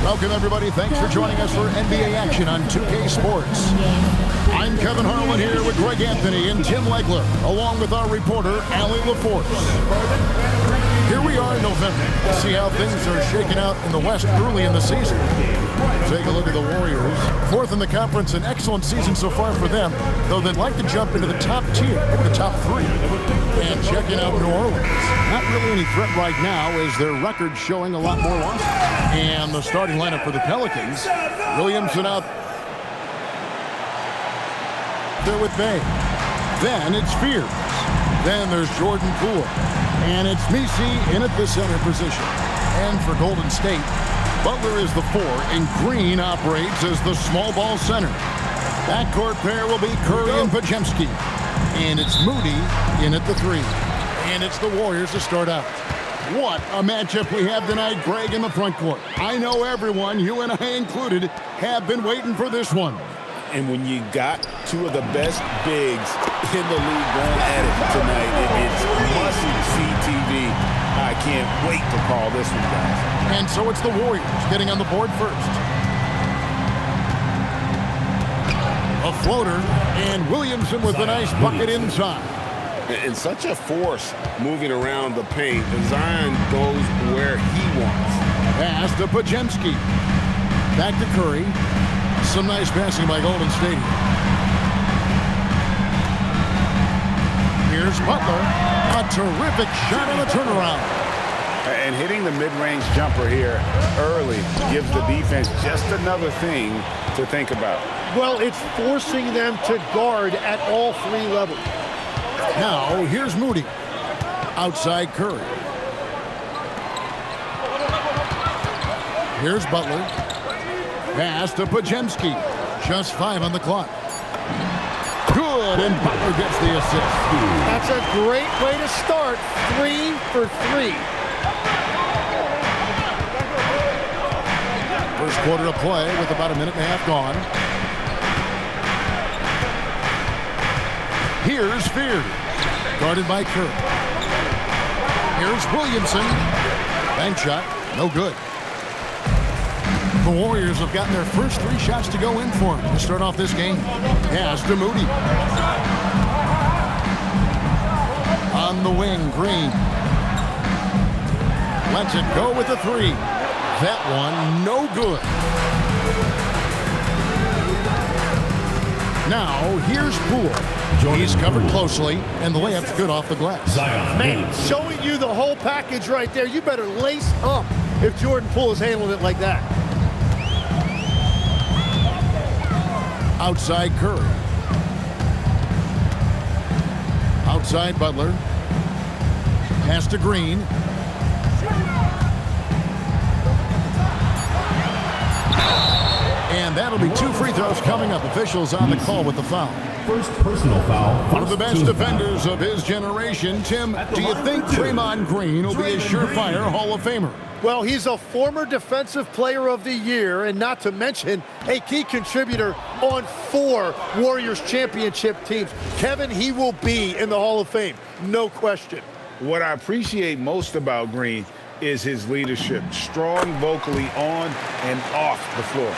Welcome, everybody. Thanks for joining us for NBA action on 2K Sports. I'm Kevin Harlan here with Greg Anthony and Tim Legler, along with our reporter, Allie LaForce. Here we are in November. See how things are shaking out in the West early in the season. Take a look at the Warriors. Fourth in the conference, an excellent season so far for them, though they'd like to jump into the top tier, the top three. And checking out New Orleans. Not really any threat right now as their record showing a lot more losses. And the starting lineup for the Pelicans. Williamson out there with Bay. Then it's Fears. Then there's Jordan Poole. And it's Messi in at the center position. And for Golden State, Butler is the 4, and Green operates as the small ball center. Backcourt pair will be Curry and Podziemski. And it's Moody in at the 3. And it's the Warriors to start out. What a matchup we have tonight, Greg, in the front court. I know everyone, you and I included, have been waiting for this one. And when you got two of the best bigs in the league going at it tonight, it's must-see TV. I can't wait to call this one, guys. And so it's the Warriors getting on the board first. A floater, and Williamson with a nice bucket inside. And such a force moving around the paint. Zion goes where he wants. Pass to Podziemski. Back to Curry. Some nice passing by Golden State. Here's Butler. A terrific shot on the turnaround. And hitting the mid-range jumper here early gives the defense just another thing to think about. Well, it's forcing them to guard at all 3 levels. Now, here's Moody. Outside Curry. Here's Butler. Pass to Podziemski. Just 5 on the clock. Good, and Butler gets the assist. That's a great way to start. 3 for 3. First quarter of play with about a minute and a half gone. Here's Fears. Guarded by Curry. Here's Williamson. Bank shot. No good. The Warriors have gotten their first 3 shots to go in for them to start off this game. Pass to Moody. On the wing, Green. Lets it go with a 3. That one, no good. Now, here's Poole. He's covered closely, and the layup's good off the glass. Man, showing you the whole package right there. You better lace up if Jordan Poole is handling it like that. Outside Curry. Outside Butler. Pass to Green. And that'll be 2 free throws coming up. Officials on the call with the foul. First personal foul. One of the best defenders of his generation. Tim, do you think Draymond Green will be a surefire Hall of Famer? Well, he's a former Defensive Player of the Year, and not to mention a key contributor on 4 Warriors championship teams. Kevin, he will be in the Hall of Fame, no question. What I appreciate most about Green is his leadership. Strong vocally on and off the floor.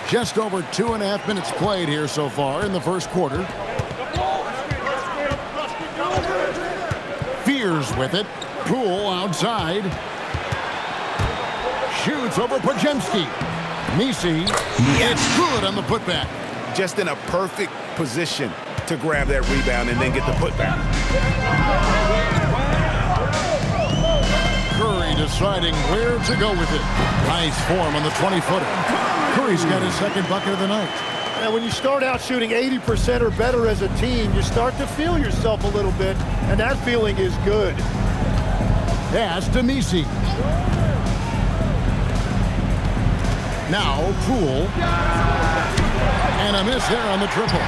Just over 2.5 minutes played here so far in the first quarter. Fears with it. Poole outside. Shoots over Podziemski. Messi. It's good on the putback. Just in a perfect position to grab that rebound and then get the putback. Curry deciding where to go with it. Nice form on the 20-footer. Curry's got his second bucket of the night. And when you start out shooting 80% or better as a team, you start to feel yourself a little bit, and that feeling is good. Pass to Messi. Now Poole. And a miss there on the triple.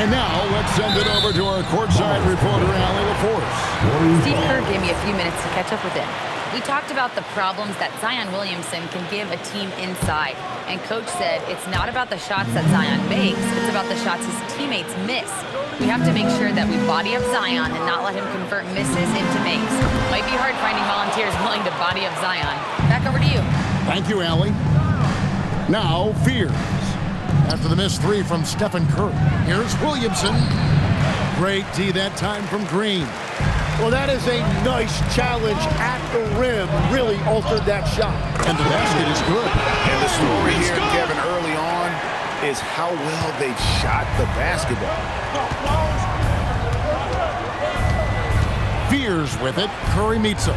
And now let's send it over to our courtside reporter, Allie LaForce. Steve Kerr gave me a few minutes to catch up with him. We talked about the problems that Zion Williamson can give a team inside. And Coach said it's not about the shots that Zion makes, it's about the shots his teammates miss. We have to make sure that we body up Zion and not let him convert misses into makes. Might be hard finding volunteers willing to body up Zion. Back over to you. Thank you, Allie. Now, Fears. After the missed three from Stephen Curry. Here's Williamson. Great D that time from Green. Well, that is a nice challenge at the rim. Really altered that shot. And the basket is good. And the story here, Kevin, early on is how well they've shot the basketball. Fears with it. Curry meets him.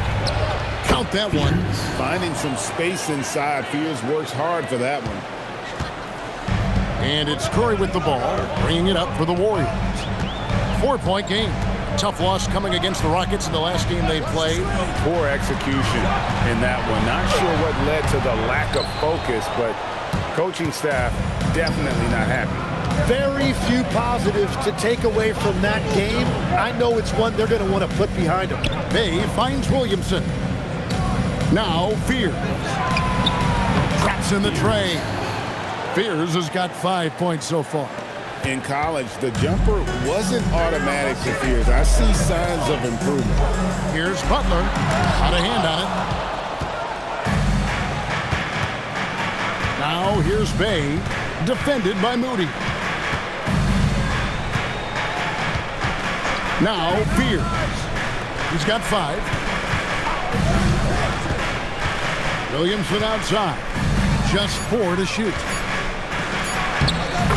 Count that one. Finding some space inside. Fears works hard for that one. And it's Curry with the ball, bringing it up for the Warriors. 4-point game. Tough loss coming against the Rockets in the last game they played. Poor execution in that one. Not sure what led to the lack of focus, but coaching staff definitely not happy. Very few positives to take away from that game. I know it's one they're going to want to put behind them. Bay finds Williamson. Now Fears. Traps in the tray. Fears has got 5 points so far. In college, the jumper wasn't automatic to Fears. I see signs of improvement. Here's Butler. Got a hand on it. Now here's Bay. Defended by Moody. Now Fears. He's got 5. Williamson outside. Just 4 to shoot.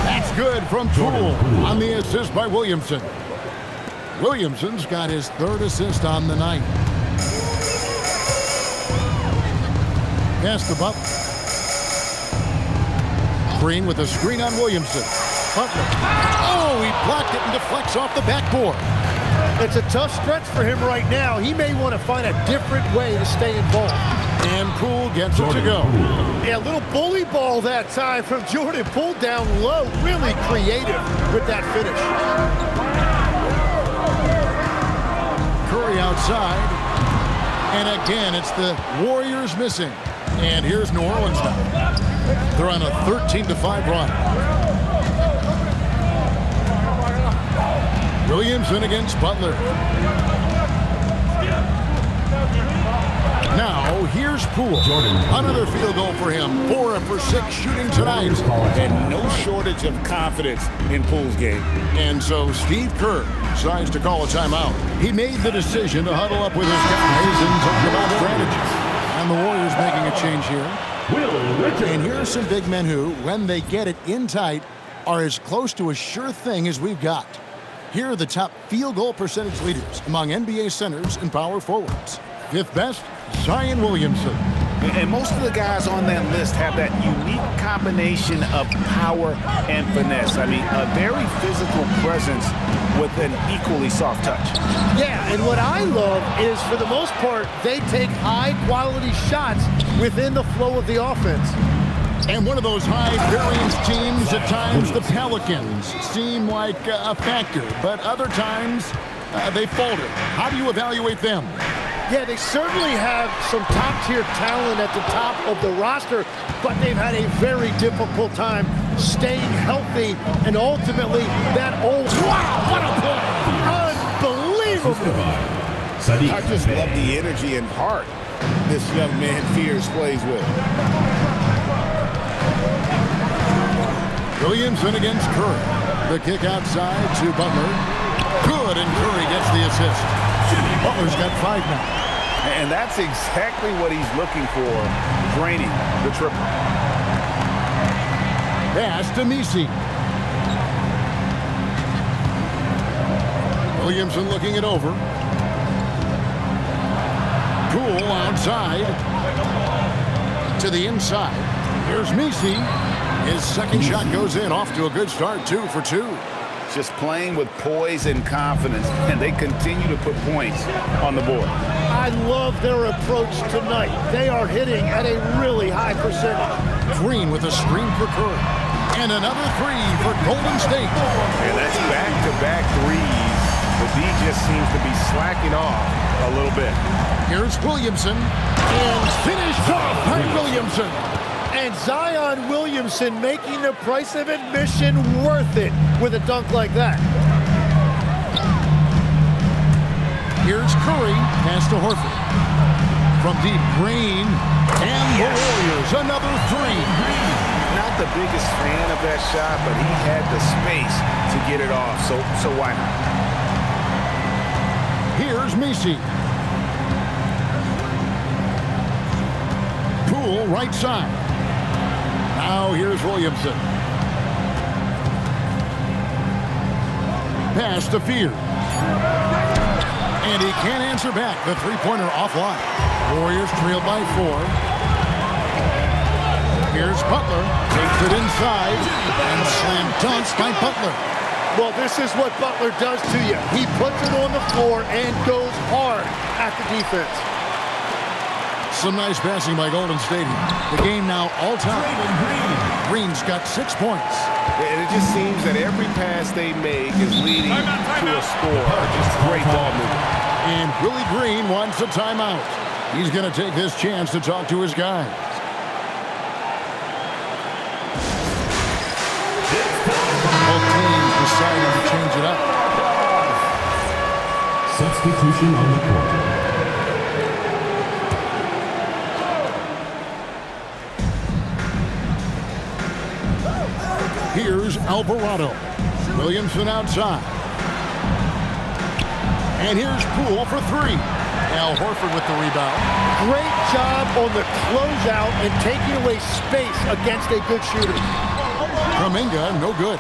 That's good from Poole on the assist by Williamson. Williamson's got his 3rd assist on the night. Pass to Butler. Green with a screen on Williamson. Butler. Oh, he blocked it and deflects off the backboard. It's a tough stretch for him right now. He may want to find a different way to stay involved. And Poole gets it to go. Yeah, a little bully ball that time from Jordan. Pulled down low. Really creative with that finish. Curry outside. And again, it's the Warriors missing. And here's New Orleans now. They're on a 13-5 run. Williamson against Butler. Now, here's Poole. Another field goal for him. 4 for 6 shooting tonight. And no shortage of confidence in Poole's game. And so Steve Kerr decides to call a timeout. He made the decision to huddle up with his guys and talk about strategy. And the Warriors making a change here. And here are some big men who, when they get it in tight, are as close to a sure thing as we've got. Here are the top field goal percentage leaders among NBA centers and power forwards. 5th best, Zion Williamson. And most of the guys on that list have that unique combination of power and finesse. I mean, a very physical presence with an equally soft touch. Yeah, and what I love is, for the most part, they take high-quality shots within the flow of the offense. And one of those high-variance teams, at times the Pelicans seem like a factor, but other times they falter. How do you evaluate them? Yeah, they certainly have some top-tier talent at the top of the roster, but they've had a very difficult time staying healthy, and ultimately that old... Wow, what a play! Unbelievable! I just love the energy and heart this young man Fears plays with. Williamson against Curry. The kick outside to Butler. Good, and Curry gets the assist. Butler's got 5 now. And that's exactly what he's looking for, draining the triple. Pass to Misi. Williamson looking it over. Poole outside. To the inside. Here's Misi. His second shot goes in, off to a good start, 2 for 2. Just playing with poise and confidence, and they continue to put points on the board. I love their approach tonight. They are hitting at a really high percentage. Green with a screen for Curry. And another 3 for Golden State. And that's back-to-back threes. The D just seems to be slacking off a little bit. Here's Williamson. And finished off by Williamson. And Zion Williamson making the price of admission worth it with a dunk like that. Here's Curry. Pass to Horford. From deep, Green. And the Warriors Warriors another three. Not the biggest fan of that shot, but he had the space to get it off, so why not? Here's Messi. Poole right side. Now here's Williamson. Pass to Fear. And he can't answer back. The three-pointer offline. Warriors trail by 4. Here's Butler. Takes it inside. And slam dunks by Butler. Well, this is what Butler does to you. He puts it on the floor and goes hard at the defense. Some nice passing by Golden State. The game now all-time. Green's got 6 points. And it just seems that every pass they make is leading to a score. Just great ball movement. And Willie Green wants a timeout. He's going to take this chance to talk to his guys. Both teams deciding to change it up. Substitution on the court. Here's Alvarado. Williamson outside. And here's Poole for 3. Al Horford with the rebound. Great job on the closeout and taking away space against a good shooter. Kuminga, no good.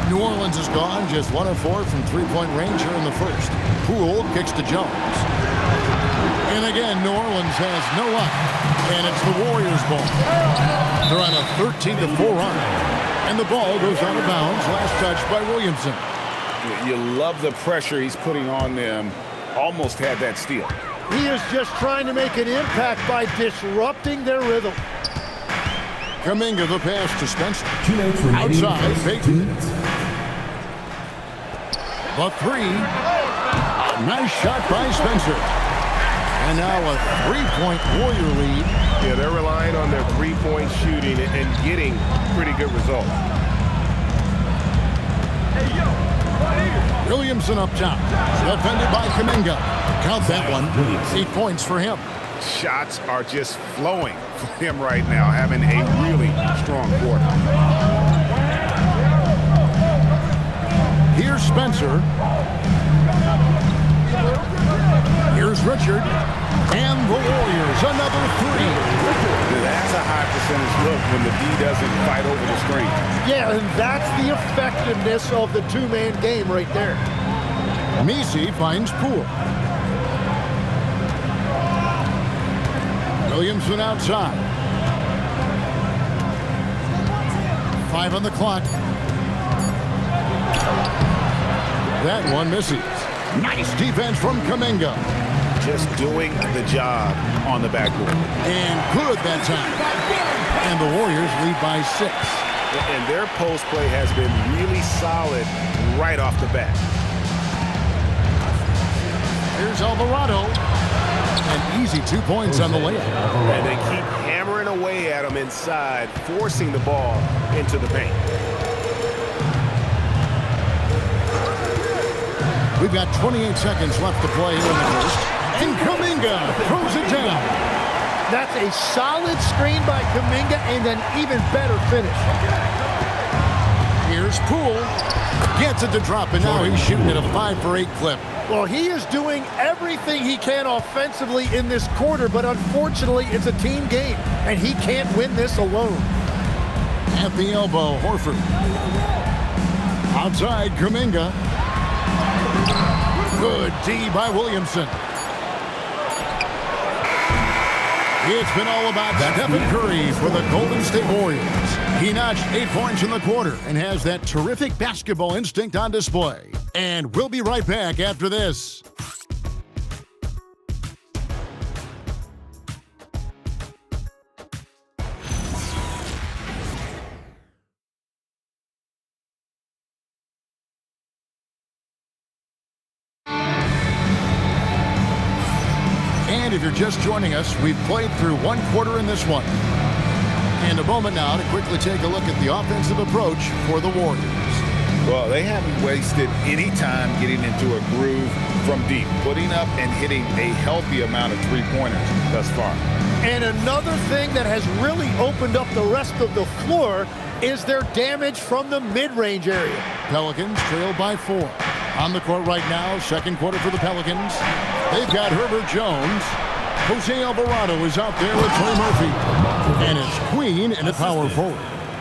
New Orleans is gone, just 1 of 4 from three-point range here in the first. Poole kicks to Jones. And again, New Orleans has no luck. And it's the Warriors' ball. They're on a 13-4 run. And the ball goes out of bounds. Last touch by Williamson. You love the pressure he's putting on them. Almost had that steal. He is just trying to make an impact by disrupting their rhythm. Kuminga the pass to Spencer. 2 minutes remaining. Outside, Payton. The 3. Nice shot by Spencer. And now a 3-point Warrior lead. Yeah, they're relying on their three-point shooting and getting pretty good results. Williamson up top. Defended by Kuminga. Count that one. 8 points for him. Shots are just flowing for him right now, having a really strong quarter. Here's Spencer. Here's Richard. And the Warriors, another 3. That's a high percentage look when the D doesn't fight over the screen. Yeah, and that's the effectiveness of the two-man game right there. Messi finds Poole. Williamson outside. 5 on the clock. That one misses. Nice defense from Kuminga. Just doing the job on the backboard. And good that time. And the Warriors lead by 6. And their post play has been really solid right off the bat. Here's Alvarado. An easy 2 points on the layup. And they keep hammering away at him inside, forcing the ball into the paint. We've got 28 seconds left to play here in the first. And Kuminga throws it down. That's a solid screen by Kuminga and an even better finish. Here's Poole. Gets it to drop, and now he's shooting at a 5 for 8 clip. Well, he is doing everything he can offensively in this quarter, but unfortunately, it's a team game, and he can't win this alone. At the elbow, Horford. Outside, Kuminga. Good D by Williamson. It's been all about Stephen Curry for the Golden State Warriors. He notched 8 points in the quarter and has that terrific basketball instinct on display. And we'll be right back after this. And if you're just joining us, we've played through 1 quarter in this one. And a moment now to quickly take a look at the offensive approach for the Warriors. Well, they haven't wasted any time getting into a groove from deep, putting up and hitting a healthy amount of three-pointers thus far. And another thing that has really opened up the rest of the floor is their damage from the mid-range area. Pelicans trail by 4. On the court right now, second quarter for the Pelicans. They've got Herbert Jones. Jose Alvarado is out there with Trey Murphy. And it's Queen in a power forward.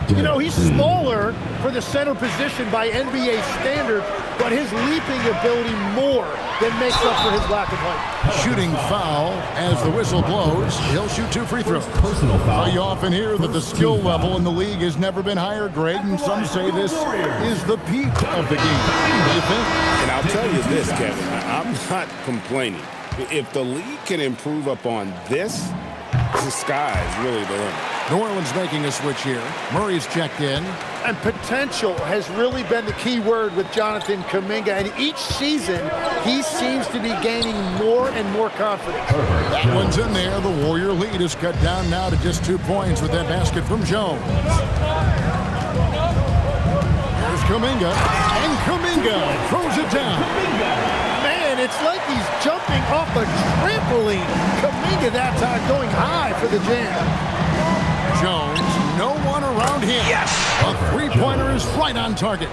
You know, he's smaller for the center position by NBA standards, but his leaping ability more than makes up for his lack of height. Shooting foul as the whistle blows. He'll shoot 2 free throws. Personal foul. You often hear that the skill level in the league has never been higher, Greg, and some say this is the peak of the game. What do you think? And I'll tell you this, Kevin, I'm not complaining. If the league can improve upon this, the sky is really the limit. New Orleans making a switch here. Murray's checked in. And potential has really been the key word with Jonathan Kuminga. And each season, he seems to be gaining more and more confidence. That one's in there. The Warrior lead is cut down now to just 2 points with that basket from Jones. There's Kuminga. And Kuminga throws it down. Man, it's like he's jumping off a trampoline. Kuminga that time going high for the jam. Jones, no one around him. Yes! A three-pointer is right on target.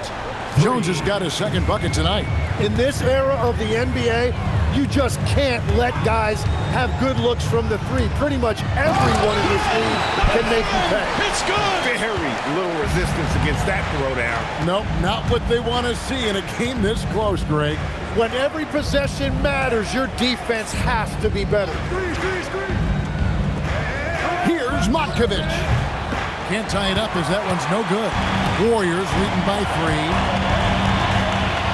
Jones has got his second bucket tonight. In this era of the NBA, you just can't let guys have good looks from the three. Pretty much everyone in this league can make you pay. It's good! Very little resistance against that throwdown. Nope, not what they want to see in a game this close, Greg. When every possession matters, your defense has to be better. Here's Matkovic. Can't tie it up as that one's no good. Warriors leading by 3.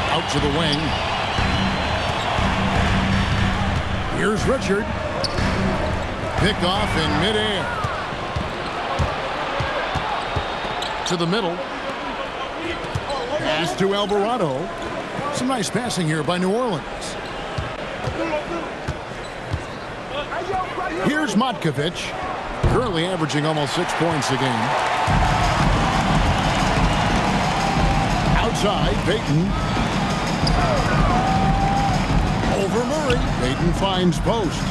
Out to the wing. Here's Richard. Pick off in midair. To the middle. Pass to Alvarado. Some nice passing here by New Orleans. Here's Matkovic. Currently averaging almost 6 points a game. Outside, Payton. Over Murray. Payton finds post.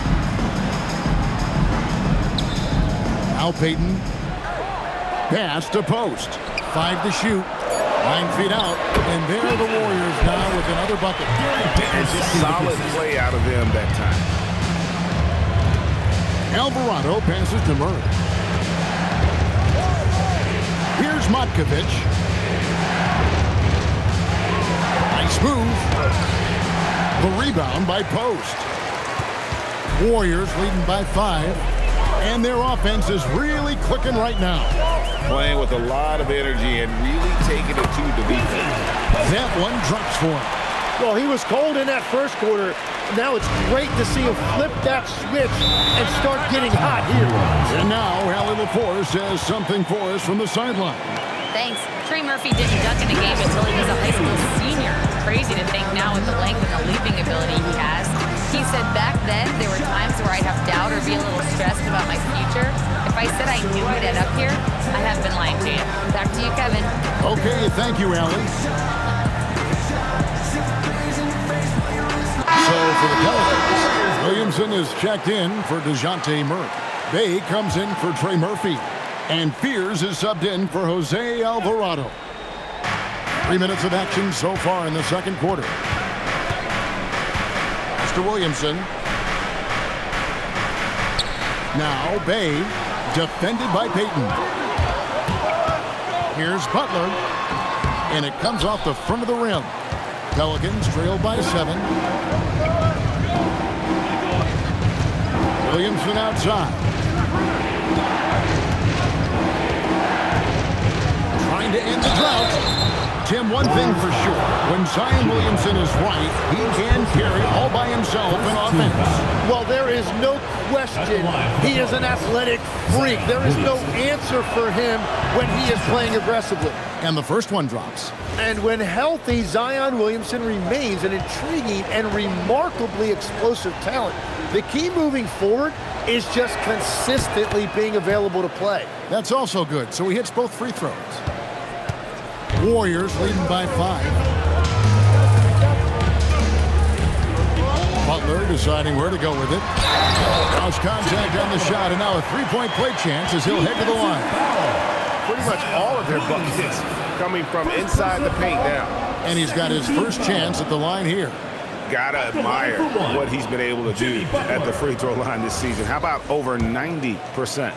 Now Payton. Pass to post. 5 to shoot. 9 feet out. And there are the Warriors now with another bucket. It's a solid play out of them that time. Alvarado passes to Murray. Here's Matkovic. Nice move. The rebound by Post. Warriors leading by 5. And their offense is really clicking right now. Playing with a lot of energy and really taking it to the defense. That one drops for him. Well, he was cold in that first quarter. Now it's great to see him flip that switch and start getting hot here. And now Allie LaForce says something for us from the sideline. Thanks. Trey Murphy didn't dunk in a game until he was a high school senior. Crazy to think now with the length and the leaping ability he has. He said back then there were times where I'd have doubt or be a little stressed about my future. If I said I knew I'd end up here, I have been lying to you. Back to you, Kevin. Okay, thank you, Allie. So for the Pelicans, Williamson is checked in for DeJounte Murray. Bay comes in for Trey Murphy. And Fears is subbed in for Jose Alvarado. 3 minutes of action so far in the second quarter. Mr. Williamson. Now Bay, defended by Payton. Here's Butler. And it comes off the front of the rim. Pelicans trail by 7. Williamson outside. Trying to end the drought. Tim, one thing for sure. When Zion Williamson is right, he can carry all by himself in offense. Well, there is no question he is an athletic freak. There is no answer for him when he is playing aggressively. And the first one drops. And when healthy, Zion Williamson remains an intriguing and remarkably explosive talent. The key moving forward is just consistently being available to play. That's also good, so he hits both free throws. Warriors leading by 5. Butler deciding where to go with it. Cross contact on the shot, and now a three-point play chance as he'll head to the line. Pretty much all of their buckets coming from inside the paint now. And he's got his first chance at the line here. Gotta admire what he's been able to do at the free throw line this season. How about over 90%?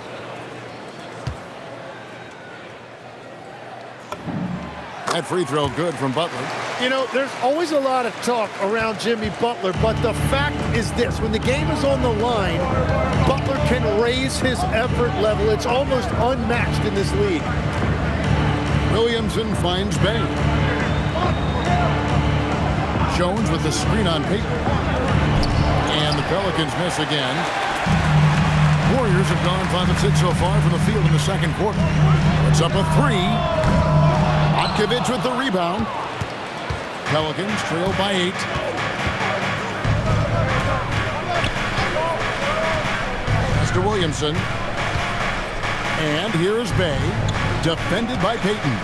That free throw good from Butler. You know, there's always a lot of talk around Jimmy Butler, but the fact is this. When the game is on the line, Butler can raise his effort level. It's almost unmatched in this league. Williamson finds Bay. Jones with the screen on Payton. And the Pelicans miss again. Warriors have gone 5 of 6 so far from the field in the second quarter. It's up a 3. Otkovic with the rebound. Pelicans trail by 8. Mr. Williamson. And here's Bay. Defended by Payton.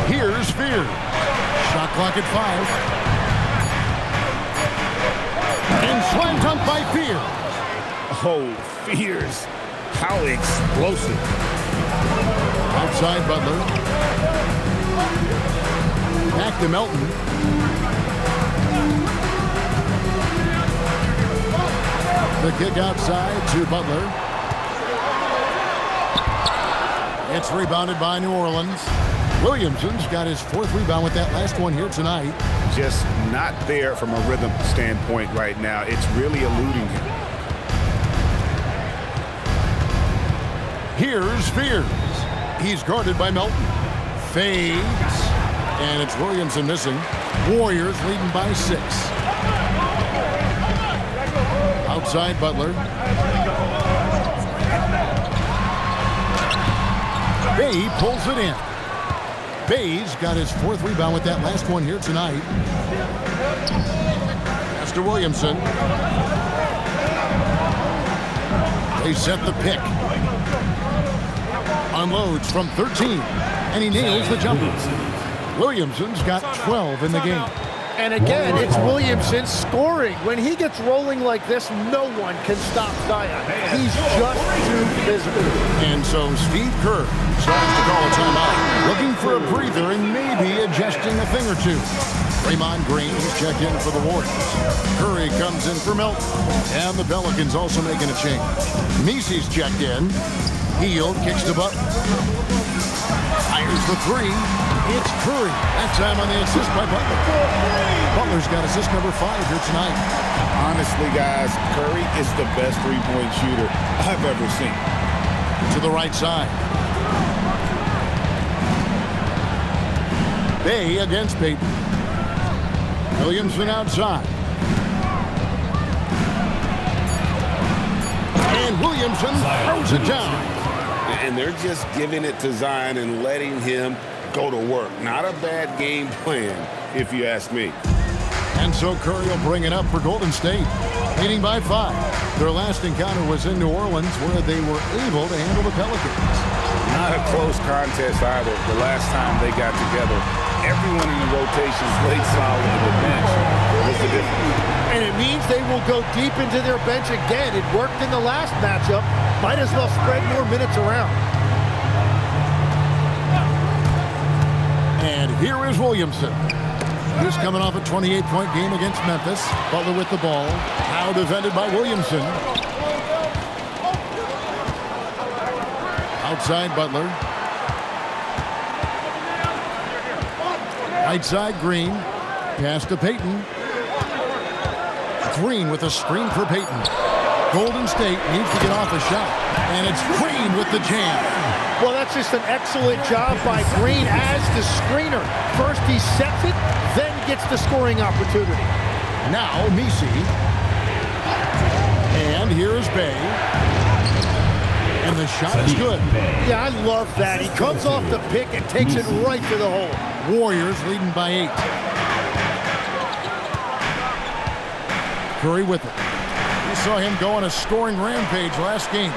Here's Fear. Shot clock at 5. And slam dunk by Fear. Oh, Fears. How explosive. Outside Butler. Back to Melton. The kick outside to Butler. It's rebounded by New Orleans. Williamson's got his 4th rebound with that last one here tonight. Just not there from a rhythm standpoint right now. It's really eluding him. Here's Fears. He's guarded by Melton. Fades. And it's Williamson missing. Warriors leading by 6. Outside Butler. Bay pulls it in. Bay's got his 4th rebound with that last one here tonight. Mr. Williamson. They set the pick. Unloads from 13, and he nails the jumper. Williamson's got 12 in the game. And again, it's Williamson scoring. When he gets rolling like this, no one can stop Zion. He's just too physical. And so Steve Kerr starts to call a timeout, looking for a breather and maybe adjusting a thing or two. Draymond Green has checked in for the Warriors. Curry comes in for Melton. And the Pelicans also making a change. Misi's checked in. Hield kicks to Butler. Fires the 3. It's Curry. That time on the assist by Butler. Butler's got assist number 5 here tonight. Honestly, guys, Curry is the best three-point shooter I've ever seen. To the right side. Bay against Payton. Williamson outside. And Williamson throws it down. And they're just giving it to Zion and letting him go to work. Not a bad game plan, if you ask me. And so Curry will bring it up for Golden State, leading by 5. Their last encounter was in New Orleans, where they were able to handle the Pelicans. Not a close contest either. The last time they got together, everyone in the rotations laid solid in the bench. What's the difference? And it means they will go deep into their bench again. It worked in the last matchup. Might as well spread more minutes around. And here is Williamson. He's coming off a 28-point game against Memphis. Butler with the ball. Now defended by Williamson. Outside Butler. Right side Green. Pass to Payton. Green with a screen for Payton. Golden State needs to get off a shot. And it's Green with the jam. Well, that's just an excellent job by Green as the screener. First he sets it, then gets the scoring opportunity. Now Misi. And here's Bay. And the shot is good. Yeah, I love that. He comes off the pick and takes it right to the hole. Warriors leading by 8. Curry with it. We saw him go on a scoring rampage last game.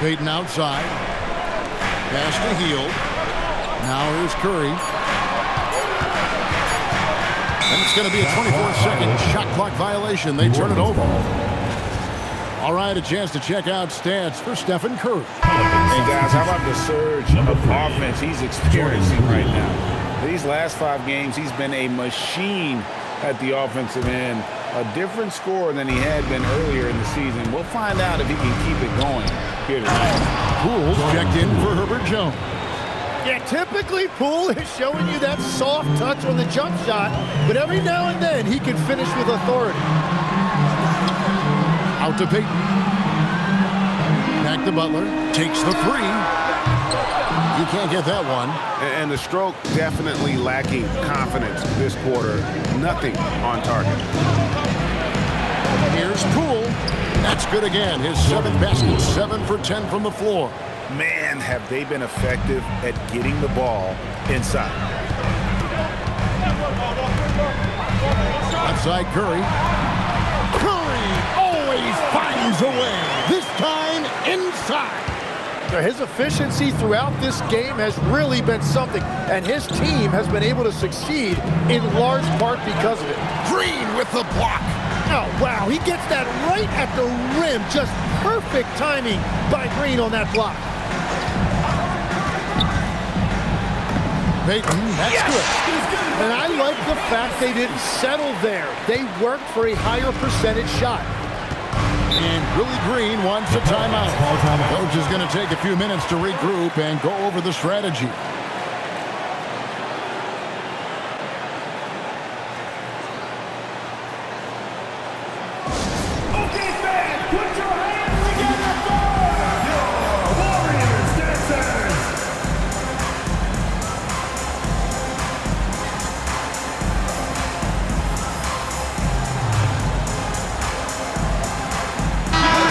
Payton outside. Pass to Hield. Now here's Curry. And it's going to be a 24-second shot clock violation. They turn it over. All right, a chance to check out stats for Stephen Curry. Hey, guys, how about the surge of offense he's experiencing right now? These last 5 games, he's been a machine at the offensive end. A different score than he had been earlier in the season. We'll find out if he can keep it going here tonight. Poole's checked in for Herbert Jones. Yeah, typically Poole is showing you that soft touch on the jump shot, but every now and then he can finish with authority. Out to Peyton. Back to Butler. Takes the 3. You can't get that one. And the stroke definitely lacking confidence this quarter. Nothing on target. Here's Poole. That's good again. His 7th basket, 7 for 10 from the floor. Man, have they been effective at getting the ball inside. Outside Curry. Curry always finds a way. This time inside. His efficiency throughout this game has really been something, and his team has been able to succeed in large part because of it. Green with the block. Oh, wow, he gets that right at the rim. Just perfect timing by Green on that block. Peyton, that's good. And I like the fact they didn't settle there. They worked for a higher percentage shot. And Willie Green wants a timeout. Coach is going to take a few minutes to regroup and go over the strategy. Okay, fans, put your hands together for your Warriors dancers.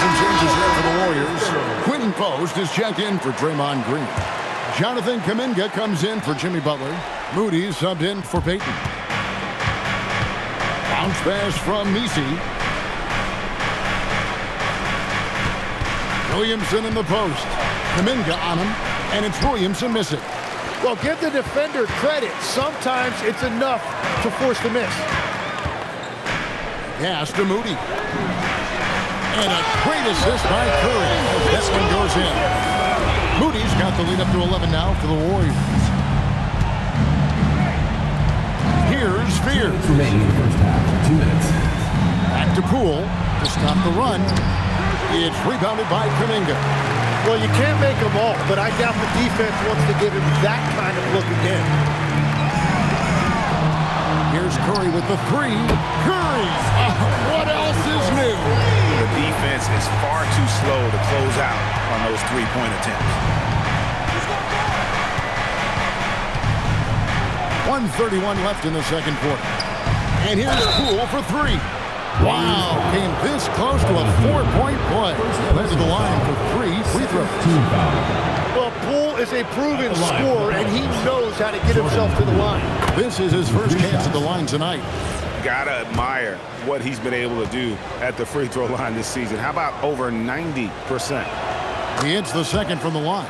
Some changes here for the Warriors. Quinn Post is checked in for Draymond Green. Jonathan Kuminga comes in for Jimmy Butler. Moody subbed in for Peyton. Bounce pass from Messi. Williamson in the post. Kuminga on him, and it's Williamson missing. Well, give the defender credit. Sometimes it's enough to force the miss. Pass to Moody. And a great assist by Curry. This one goes in. Moody's got the lead up to 11 now for the Warriors. Here's Spears. Remaining in the first half, 2 minutes. Back to Poole to stop the run. It's rebounded by Kuminga. Well, you can't make them all, but I doubt the defense wants to give him that kind of look again. Here's Curry with the 3. Curry! What else is new? The defense is far too slow to close out on those 3-point attempts. 1:31 left in the second quarter. And here's Poole for 3. Wow, came this close to a 4-point play. Led to the line for 3 free throws. Well, Poole is a proven scorer, and he knows how to get himself to the line. This is his first chance at the line tonight. Gotta admire what he's been able to do at the free throw line this season. How about over 90%? He hits the second from the line.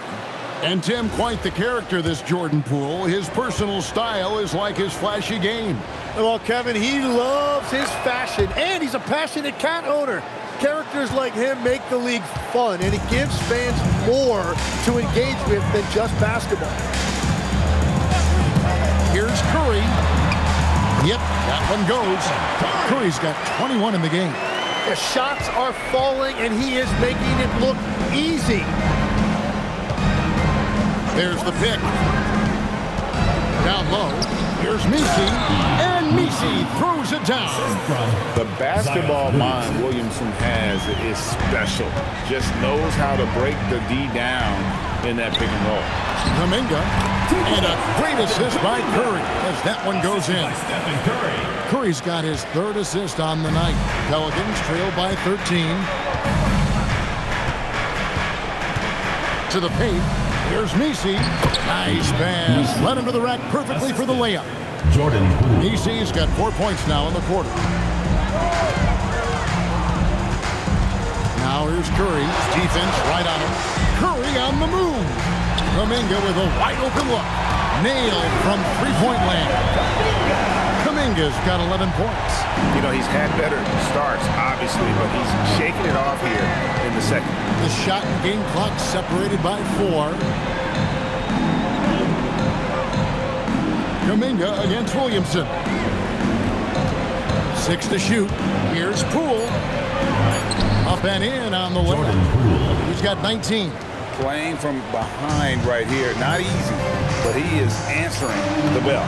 And Tim, quite the character, this Jordan Poole. His personal style is like his flashy game. Well, Kevin, he loves his fashion, and he's a passionate cat owner. Characters like him make the league fun, and it gives fans more to engage with than just basketball. Here's Curry. Yep, that one goes. Curry's got 21 in the game. The shots are falling, and he is making it look easy. There's the pick. Down low. Here's Messi. And Messi throws it down. The basketball mind Williamson has is special. Just knows how to break the D down in that pick and roll. Kuminga. And a great assist by Curry as that one goes in. Curry's got his 3rd assist on the night. Pelicans trail by 13. To the paint. Here's Messi. Nice pass. Led him to the rack perfectly for the layup. Jordan Poole. Messi's got 4 points now in the quarter. Now here's Curry. Defense right on him. Curry on the move. Kuminga with a wide open look. Nailed from three-point land. Kuminga's got 11 points. You know, he's had better starts, obviously, but he's shaking it off here in the second. The shot and game clock separated by 4. Kuminga against Williamson. 6 to shoot. Here's Poole. Up and in on the layup. He's got 19. Playing from behind right here. Not easy, but he is answering the bell.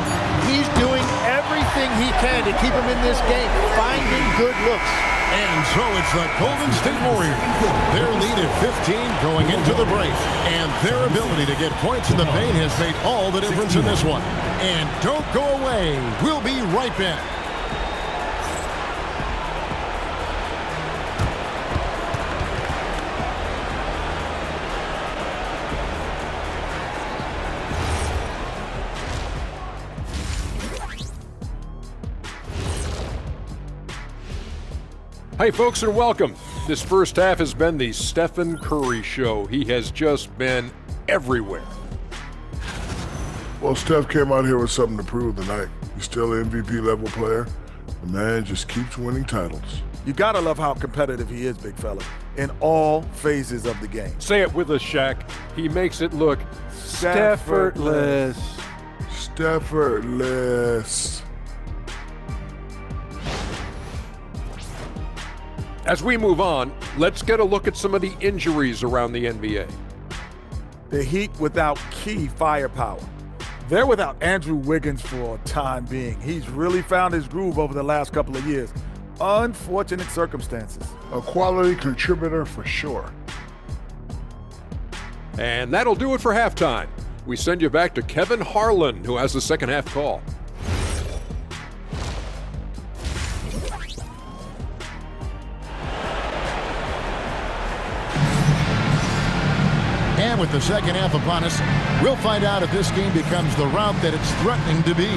He's doing everything he can to keep him in this game, finding good looks. And so it's the Golden State Warriors. Their lead at 15 going into the break. And their ability to get points in the paint has made all the difference in this one. And don't go away. We'll be right back. Hey folks, and welcome. This first half has been the Stephen Curry show. He has just been everywhere. Well, Steph came out here with something to prove tonight. He's still an MVP level player. The man just keeps winning titles. You gotta love how competitive he is, big fella, in all phases of the game. Say it with us, Shaq. He makes it look Steffortless. Steffortless. As we move on, let's get a look at some of the injuries around the NBA. The Heat without key firepower. They're without Andrew Wiggins for a time being. He's really found his groove over the last couple of years. Unfortunate circumstances. A quality contributor for sure. And that'll do it for halftime. We send you back to Kevin Harlan, who has the second half call. And with the second half upon us, we'll find out if this game becomes the route that it's threatening to be.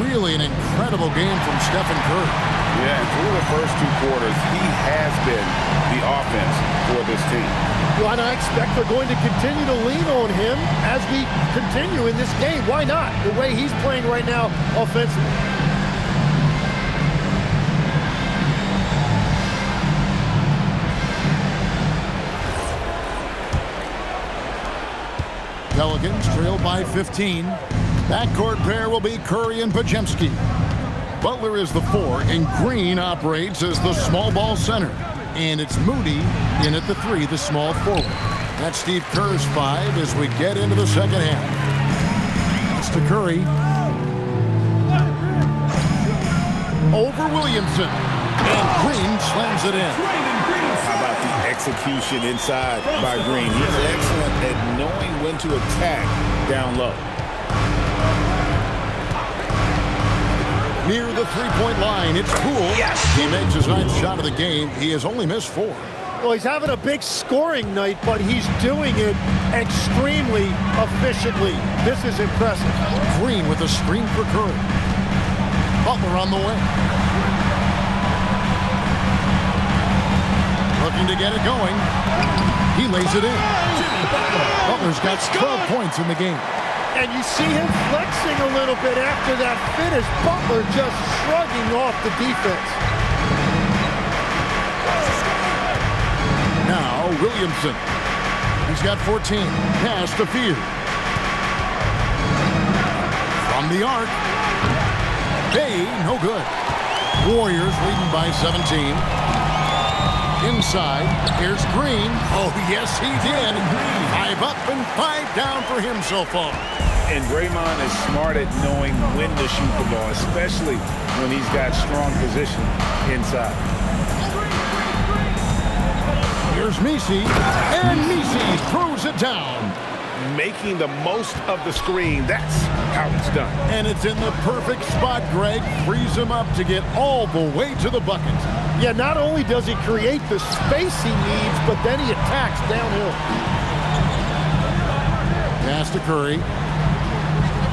Really an incredible game from Stephen Curry. Yeah, and through the first 2 quarters, he has been the offense for this team. Well, and I expect they're going to continue to lean on him as we continue in this game. Why not? The way he's playing right now offensively. Pelicans trail by 15. Backcourt pair will be Curry and Podziemski. Butler is the 4, and Green operates as the small ball center. And it's Moody in at the 3, the small forward. That's Steve Kerr's 5 as we get into the second half. It's to Curry. Over Williamson. And Green slams it in. How about the execution inside by Green? He's excellent at knowing when to attack down low. Near the three-point line, it's Poole. Yes! He makes his 9th shot of the game. He has only missed 4. Well, he's having a big scoring night, but he's doing it extremely efficiently. This is impressive. Green with a screen for Curry. Butler on the way. Looking to get it going. He lays it in. Butler's got 12 points in the game. And you see him flexing a little bit after that finish. Butler just shrugging off the defense. Now Williamson. He's got 14. Pass to Fear. From the arc. Bay, no good. Warriors leading by 17. Inside, here's Green. Oh, yes, he did. 5 up and 5 down for him so far. And Draymond is smart at knowing when to shoot the ball, especially when he's got strong position inside. Here's Messi, and Messi throws it down. Making the most of the screen, that's how it's done. And it's in the perfect spot, Greg. Frees him up to get all the way to the bucket. Yeah, not only does he create the space he needs, but then he attacks downhill. Pass to Curry.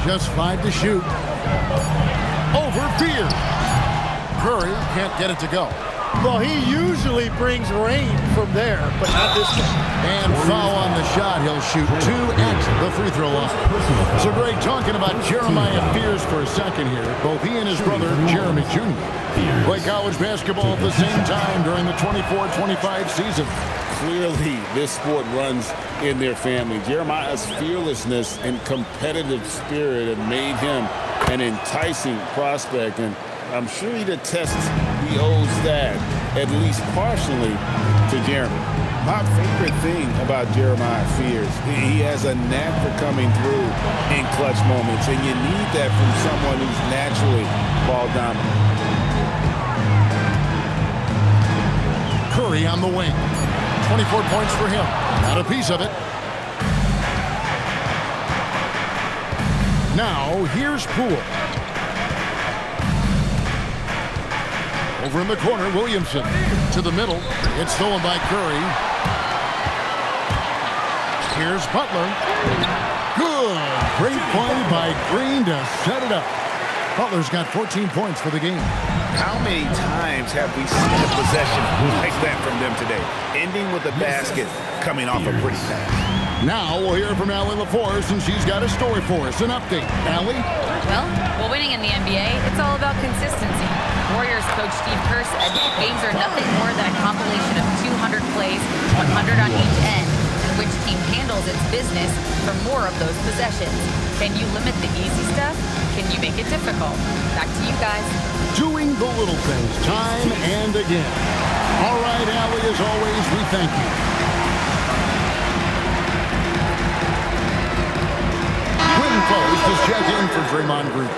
Just 5 to shoot. Over Fear. Curry can't get it to go. Well, he usually brings rain from there, but not this time. And foul on the shot. He'll shoot 2 at the free throw line. So, Greg, talking about Jeremiah Fears for a second here. Both he and his brother, Jeremy Jr., play college basketball at the same time during the 24-25 season. Clearly, this sport runs in their family. Jeremiah's fearlessness and competitive spirit have made him an enticing prospect, and I'm sure he'd attest he owes that, at least partially, to Jeremy. My favorite thing about Jeremiah Fears, he has a knack for coming through in clutch moments, and you need that from someone who's naturally ball dominant. Curry on the wing. 24 points for him. Not a piece of it. Now, here's Poole. Over in the corner, Williamson to the middle. It's stolen by Curry. Here's Butler. Good. Great play by Green to set it up. Butler's got 14 points for the game. How many times have we seen a possession like that from them today? Ending with a basket, coming off a pretty pass. Now we'll hear from Allie LaForce, and she's got a story for us. An update. Allie? Well, winning in the NBA, it's all about consistency. Warriors coach Steve Kerr said games are nothing more than a compilation of 200 plays, 100 on each end, in which team handles its business for more of those possessions. Can you limit the easy stuff? Can you make it difficult? Back to you guys. Doing the little things time and again. All right, Allie, as always, we thank you. Quinn Post is checked in for Draymond Green.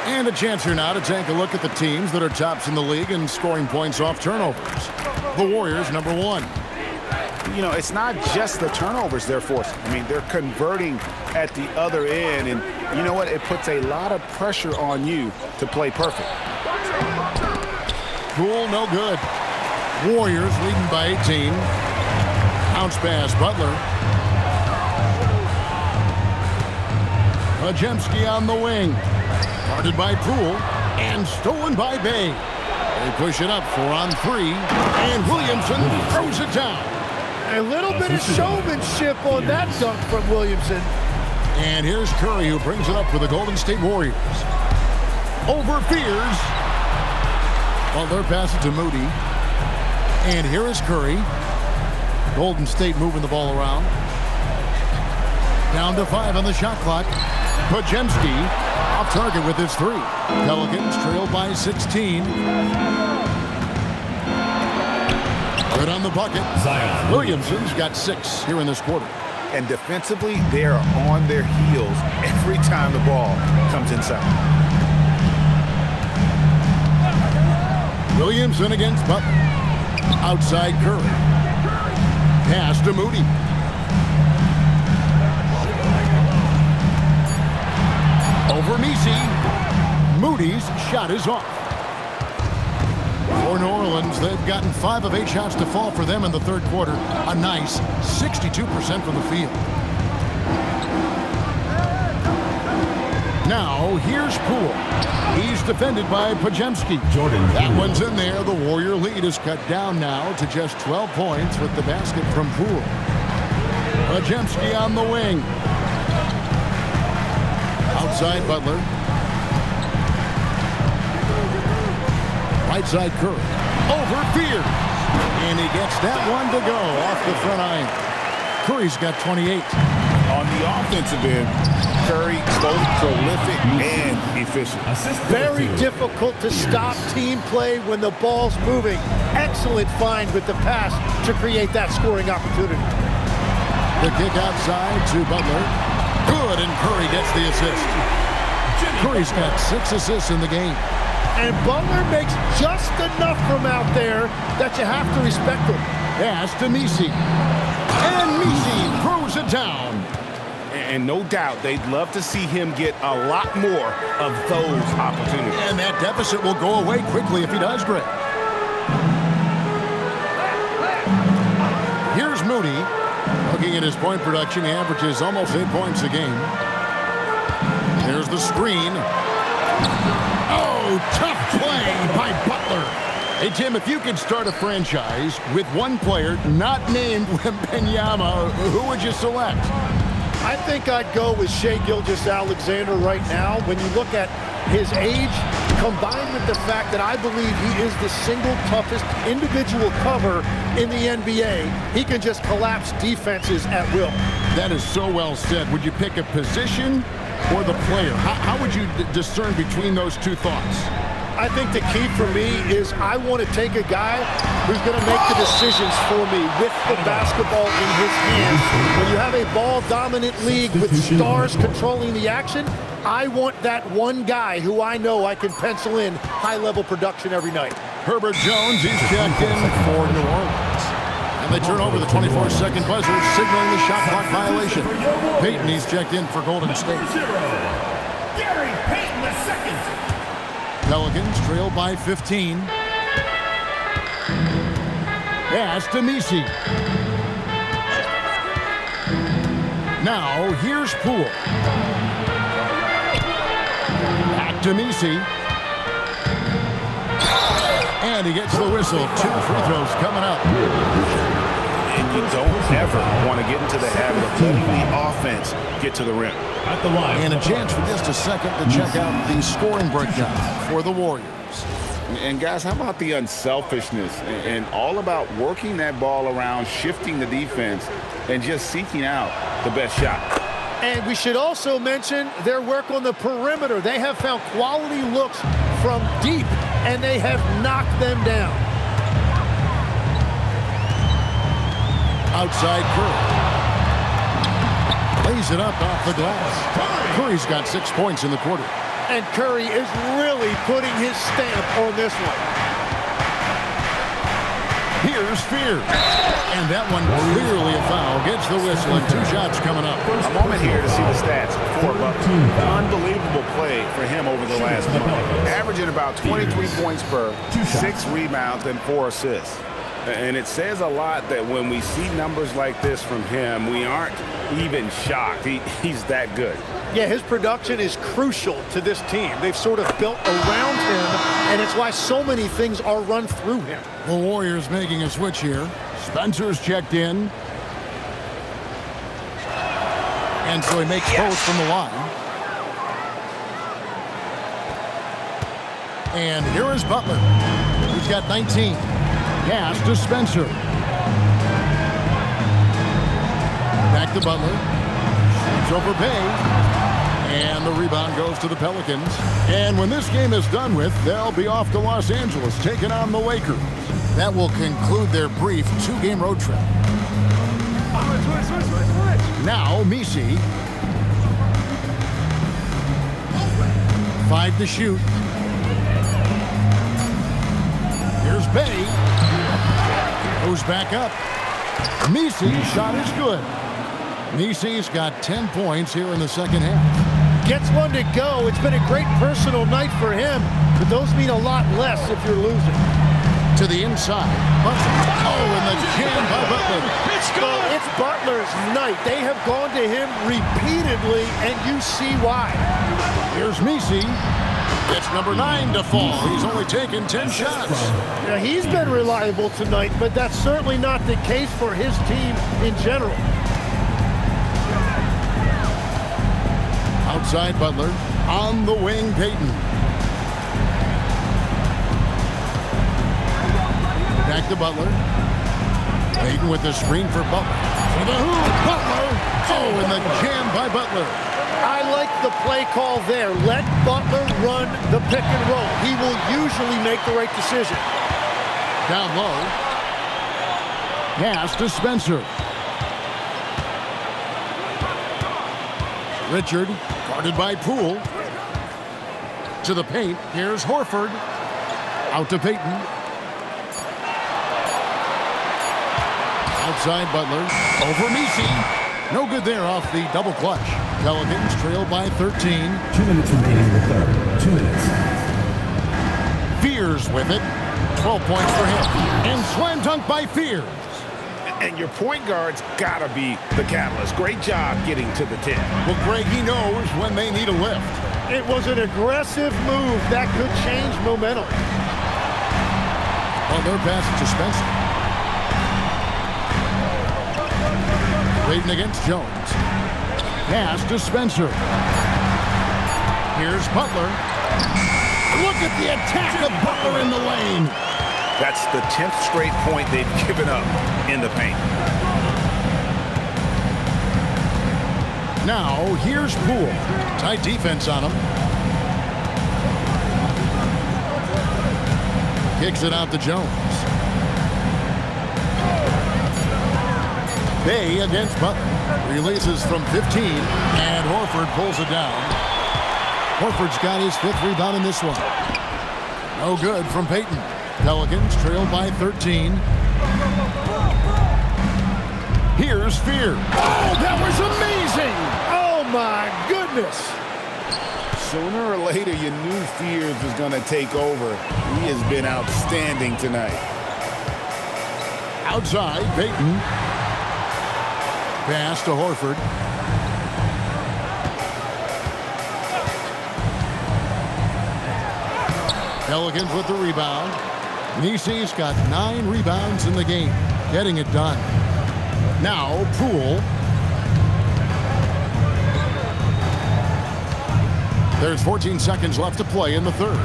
And a chance here now to take a look at the teams that are tops in the league in scoring points off turnovers. The Warriors, number 1. You know, it's not just the turnovers they're forcing. I mean, they're converting at the other end, and you know what? It puts a lot of pressure on you to play perfect. Poole, no good. Warriors leading by 18. Bounce pass, Butler. Podziemski on the wing. Guarded by Poole and stolen by Bay. They push it up 4 on 3, and Williamson throws it down. A little bit of showmanship on that dunk from Williamson. And here's Curry, who brings it up for the Golden State Warriors. Over Fears. Butler passes to Moody. And here is Curry. Golden State moving the ball around. Down to 5 on the shot clock. Podziemski off target with his 3. Pelicans trail by 16. Good on the bucket. Williamson's got 6 here in this quarter. And defensively, they are on their heels every time the ball comes inside. Williamson against Butler. Outside Curry. Pass to Moody. Over Messi. Moody's shot is off. For New Orleans, they've gotten 5 of 8 shots to fall for them in the third quarter. A nice 62% from the field. Now, here's Poole. He's defended by Podziemski. That one's in there. The Warrior lead is cut down now to just 12 points with the basket from Poole. Podziemski on the wing. Outside Butler. Right side Curry. Over Fears. And he gets that one to go off the front iron. Curry's got 28. On the offensive end, Curry both prolific and efficient. Very difficult to stop team play when the ball's moving. Excellent find with the pass to create that scoring opportunity. The kick outside to Butler. Good, and Curry gets the assist. Curry's got 6 assists in the game. And Butler makes just enough from out there that you have to respect him. Pass to Messi. And Messi throws it down. And no doubt they'd love to see him get a lot more of those opportunities. And that deficit will go away quickly if he does, Greg. Here's Moody. Looking at his point production, he averages almost 8 points a game. There's the screen. Oh, tough play by Butler. Hey, Tim, if you could start a franchise with one player not named Wembanyama, who would you select? I think I'd go with Shai Gilgeous-Alexander right now. When you look at his age, combined with the fact that I believe he is the single toughest individual cover in the NBA, he can just collapse defenses at will. That is so well said. Would you pick a position or the player? How would you discern between those two thoughts? I think the key for me is I want to take a guy who's going to make the decisions for me with the basketball in his hands. When you have a ball-dominant league with stars controlling the action, I want that one guy who I know I can pencil in high-level production every night. Herbert Jones, he's checked in for New Orleans. And they turn over the 24-second buzzer, signaling the shot clock violation. Payton, he's checked in for Golden State. Gary Payton II. Pelicans trail by 15. Pass to Messi. Now, here's Poole. Back to Messi. And he gets the whistle. 2 free throws coming up. And you don't ever want to get into the habit of letting the offense get to the rim. At the line. And a chance for just a second to check out the scoring breakdown for the Warriors. And guys, how about the unselfishness and all about working that ball around, shifting the defense, and just seeking out the best shot. And we should also mention their work on the perimeter. They have found quality looks from deep, and they have knocked them down. Outside Curry. Lays it up off the glass. Curry's got 6 points in the quarter. And Curry is really putting his stamp on this one. Here's Spears. And that one clearly a foul. Gets the whistle and 2 shots coming up. A moment here to see the stats for Butler. Unbelievable play for him over the last month. Averaging about 23 points per 6 rebounds and 4 assists. And it says a lot that when we see numbers like this from him, we aren't even shocked. He's that good. Yeah, his production is crucial to this team. They've sort of built around him, and it's why so many things are run through him. The Warriors making a switch here. Spencer's checked in. And so he makes both from the line. And here is Butler. He's got 19. Pass to Spencer. Back to Butler. Shoots over Bay. And the rebound goes to the Pelicans. And when this game is done with, they'll be off to Los Angeles, taking on the Lakers. That will conclude their brief 2-game road trip. Now, Messi. 5 to shoot. Here's Bay. Goes back up. Messi's shot is good. Messi's got 10 points here in the second half. Gets one to go. It's been a great personal night for him, but those mean a lot less if you're losing. To the inside. Butler. Oh, and the jam by Butler. It's good. It's Butler's night. They have gone to him repeatedly, and you see why. Here's Messi. It's number 9 to fall. He's only taken 10 shots. Now, he's been reliable tonight, but that's certainly not the case for his team in general. Outside Butler. On the wing, Payton. Back to Butler. Payton with the screen for Butler. For the hoop, Butler. Oh, and the jam by Butler. I like the play call there. Let Butler run the pick and roll. He will usually make the right decision. Down low. Pass to Spencer. Richard, guarded by Poole. To the paint. Here's Horford. Out to Payton. Outside Butler. Over Messi. No good there off the double clutch. Pelicans trail by 13. 2 minutes remaining in the third. 2 minutes. Fears with it. 12 points for him. And slam dunk by Fears. And your point guard's got to be the catalyst. Great job getting to the tip. Well, Greg, he knows when they need a lift. It was an aggressive move that could change momentum. Butler passes to Spencer. Payton against Jones. Pass to Spencer. Here's Butler. Look at the attack of Butler in the lane. That's the 10th straight point they've given up in the paint. Now, here's Poole. Tight defense on him. Kicks it out to Jones. Bay against Butler. Releases from 15, and Horford pulls it down. Horford's got his 5th rebound in this one. No good from Payton. Pelicans trailed by 13. Here's Fear. Oh, that was amazing! Oh, my goodness! Sooner or later, you knew Fears was going to take over. He has been outstanding tonight. Outside, Payton. Pass to Horford. Pelicans with the rebound. Nisi's got 9 rebounds in the game, getting it done. Now, Poole. There's 14 seconds left to play in the third.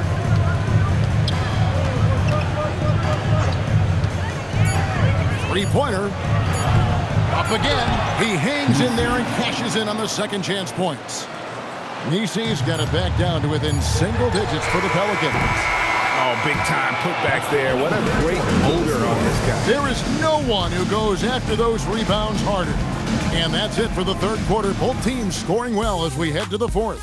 Three-pointer. Up again. He hangs in there and cashes in on the second chance points. Nisi's got it back down to within single digits for the Pelicans. Oh, big time putback there. What a great motor on this guy. There is no one who goes after those rebounds harder. And that's it for the third quarter. Both teams scoring well as we head to the fourth.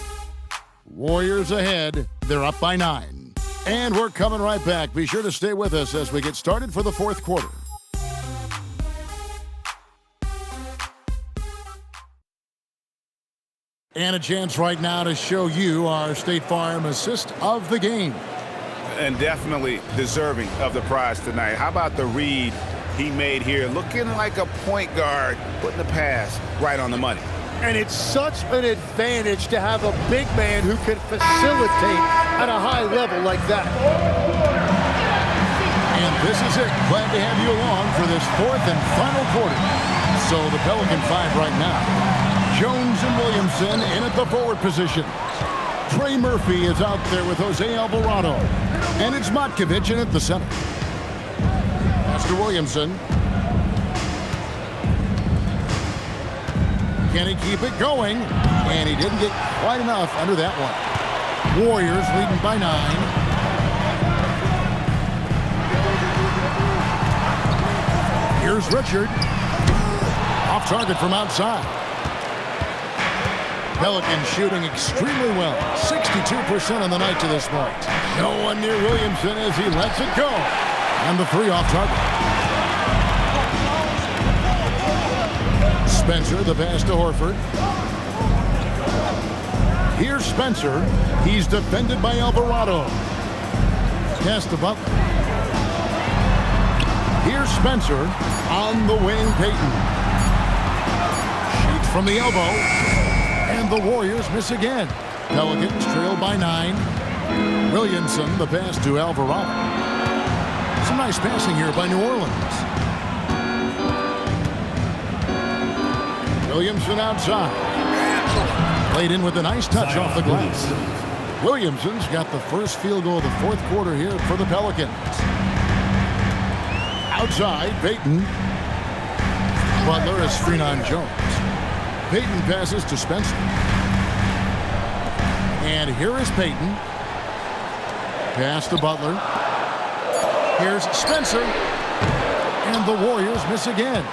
Warriors ahead. They're up by 9. And we're coming right back. Be sure to stay with us as we get started for the fourth quarter. And a chance right now to show you our State Farm assist of the game. And definitely deserving of the prize tonight. How about the read he made here? Looking like a point guard, putting the pass right on the money. And it's such an advantage to have a big man who can facilitate at a high level like that. And this is it. Glad to have you along for this fourth and final quarter. So the Pelican 5 right now. Jones and Williamson in at the forward position. Trey Murphy is out there with Jose Alvarado. And it's Matkovic in at the center. Pass to Williamson. Can he keep it going? And he didn't get quite enough under that one. Warriors leading by 9. Here's Richard. Off target from outside. Pelicans shooting extremely well. 62% on the night to this point. No one near Williamson as he lets it go. And the 3 off target. Spencer, the pass to Horford. Here's Spencer. He's defended by Alvarado. Pass to Butler. Here's Spencer on the wing, Payton. Shoots from the elbow. And the Warriors miss again. Pelicans trail by 9. Williamson, the pass to Alvarado. Some nice passing here by New Orleans. Williamson outside. Played in with a nice touch off the glass. Williamson's got the first field goal of the fourth quarter here for the Pelicans. Outside, Payton. Butler is screen on Jones. Payton passes to Spencer. And here is Payton. Pass to Butler. Here's Spencer. And the Warriors miss again.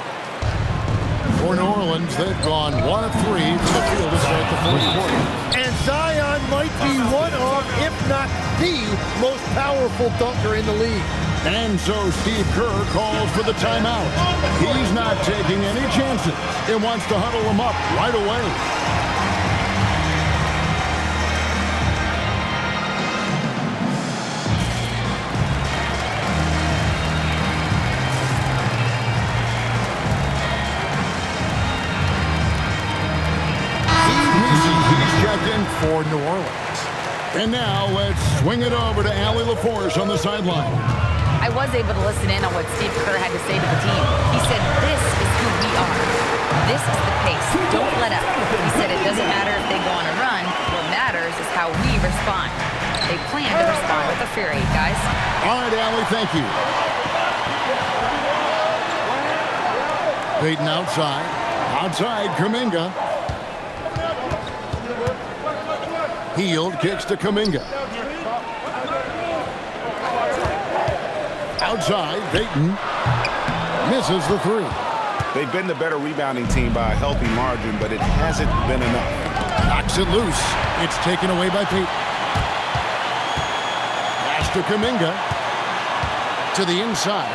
For New Orleans, they've gone 1 of 3 from the field to start the fourth quarter. And Zion might be one of, if not the most powerful dunker in the league. And so Steve Kerr calls for the timeout. He's not taking any chances. He wants to huddle them up right away. He's checked in for New Orleans. And now let's swing it over to Allie LaForce on the sideline. I was able to listen in on what Steve Kerr had to say to the team. He said, this is who we are. This is the pace. Don't let up. He said it doesn't matter if they go on a run. What matters is how we respond. They plan to respond with a fury, guys. All right, Allie, thank you. Peyton outside. Outside, Kuminga. Hield kicks to Kuminga. Outside, Peyton misses the three. They've been the better rebounding team by a healthy margin, but it hasn't been enough. Knocks it loose. It's taken away by Peyton. Pass to Kuminga. To the inside.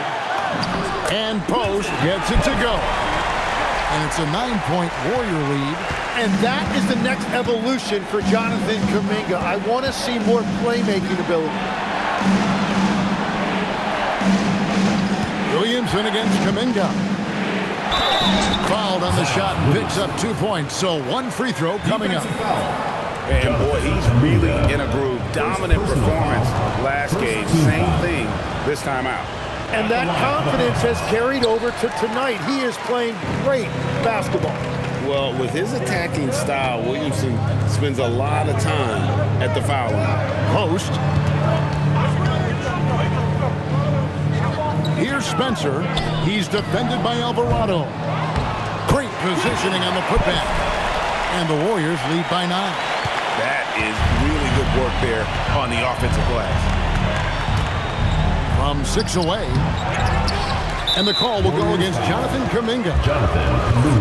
And Post gets it to go. And it's a 9-point Warrior lead. And that is the next evolution for Jonathan Kuminga. I want to see more playmaking ability. Williamson against Kuminga. Fouled on the shot and picks up 2 points. So one free throw coming up. And boy, he's really in a groove. Dominant performance last game. Same thing this time out. And that confidence has carried over to tonight. He is playing great basketball. Well, with his attacking style, Williamson spends a lot of time at the foul line. Post. Here's Spencer. He's defended by Alvarado. Great positioning on the putback. And the Warriors lead by 9. That is really good work there on the offensive glass. From 6 away. And the call will go against Jonathan Kuminga.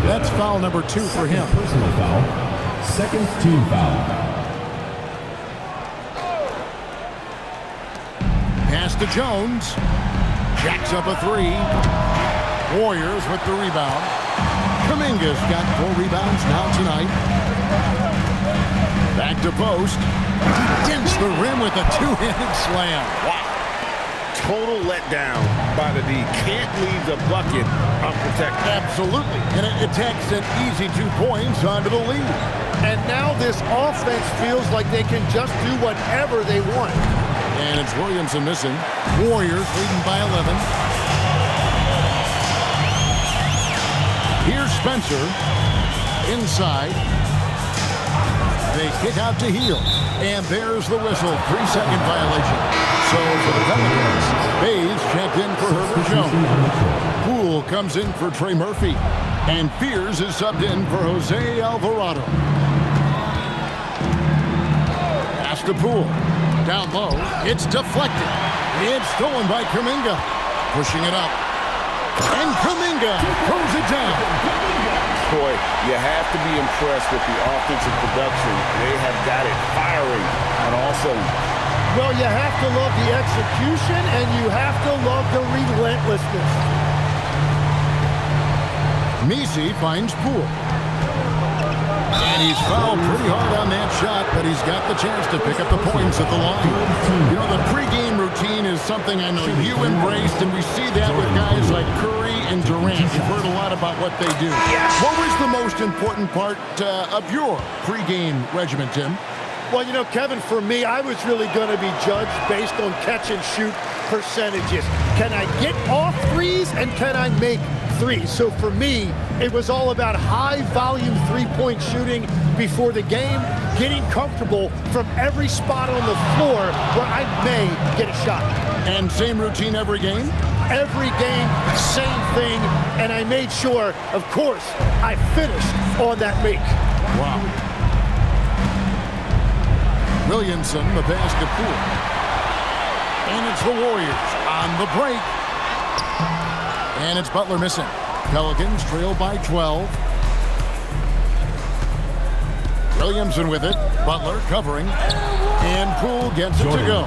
That's foul number 2 for him. Personal foul. Second team foul. Pass to Jones. Jacks up a 3. Warriors with the rebound. Kuminga's got 4 rebounds now tonight. Back to Post. Against the rim with a 2-handed slam. Wow. Total letdown by the D. Can't leave the bucket unprotected. Absolutely. And it takes an easy 2 points onto the lead. And now this offense feels like they can just do whatever they want. And it's Williamson missing. Warriors leading by 11. Here's Spencer. Inside. They kick out to Hield. And there's the whistle. 3-second violation. So for the Pelicans, Bays checked in for Herbert Jones. Poole comes in for Trey Murphy. And Fears is subbed in for Jose Alvarado. Pass to Poole. Down low. It's deflected. It's stolen by Kuminga. Pushing it up. And Kuminga throws it down. Boy, you have to be impressed with the offensive production. They have got it firing on all cylinders. Well, you have to love the execution, and you have to love the relentlessness. Messi finds Poole. And he's fouled pretty hard on that shot, but he's got the chance to pick up the points at the line. You know, the pregame routine is something I know you embraced, and we see that with guys like Curry and Durant. You've heard a lot about what they do. What was the most important part of your pregame regimen, Tim? Well, you know, Kevin, for me, I was really going to be judged based on catch-and-shoot percentages. Can I get off threes, and can I make threes? So for me, it was all about high-volume three-point shooting before the game, getting comfortable from every spot on the floor where I may get a shot. And same routine every game? Every game, same thing, and I made sure, of course, I finished on that make. Wow. Williamson, the pass to Poole. And it's the Warriors on the break. And it's Butler missing. Pelicans trail by 12. Williamson with it. Butler covering. And Poole gets it to go.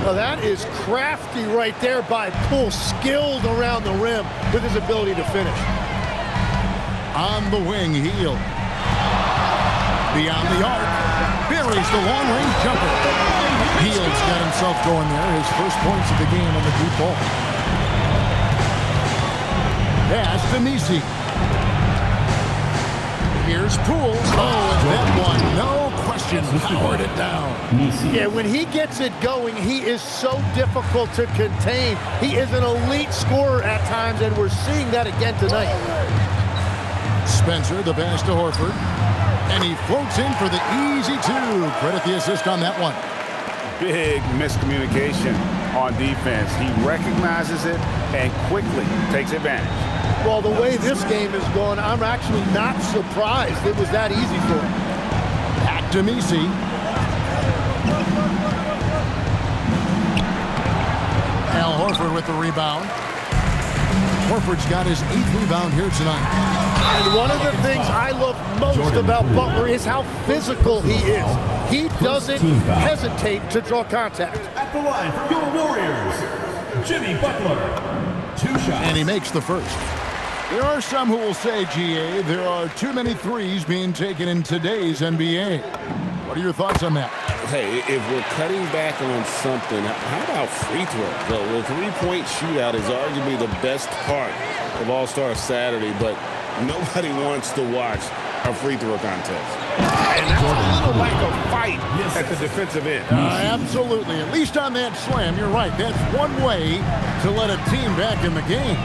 Well, that is crafty right there by Poole. Skilled around the rim with his ability to finish. On the wing, Hield. Beyond the arc. Buries the long-range jumper. Hield's got himself going there. His first points of the game on the deep ball. Pass to Messi. Here's Poole. Oh, and that one, no question Bastion powered it down. Yeah, when he gets it going, he is so difficult to contain. He is an elite scorer at times, and we're seeing that again tonight. Spencer, the pass to Horford. And he floats in for the easy two. Credit the assist on that one. Big miscommunication on defense. He recognizes it and quickly takes advantage. Well, the way this game is going, I'm actually not surprised it was that easy for him. Back to Messi. Al Horford with the rebound. Horford's got his 8th rebound here tonight. And one of the things I love most about Butler is how physical he is. He doesn't hesitate to draw contact. At the line for your Warriors, Jimmy Butler. 2 shots. And he makes the first. There are some who will say, GA, there are too many threes being taken in today's NBA. What are your thoughts on that? Hey, if we're cutting back on something, how about free throws? The three-point shootout is arguably the best part of All-Star Saturday, but nobody wants to watch a free throw contest. And that's a little lack of fight at the defensive end. Absolutely. At least on that slam, you're right. That's one way to let a team back in the game.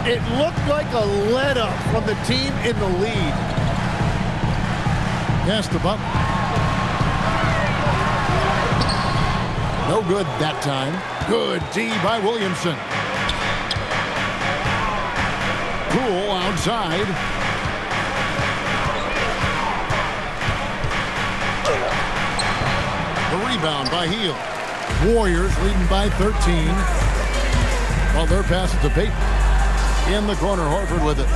It looked like a let-up from the team in the lead. Pass to Butler. No good that time. Good D by Williamson. Poole outside. The rebound by Hield. Warriors leading by 13. Well, their pass to Payton. In the corner, Horford with it.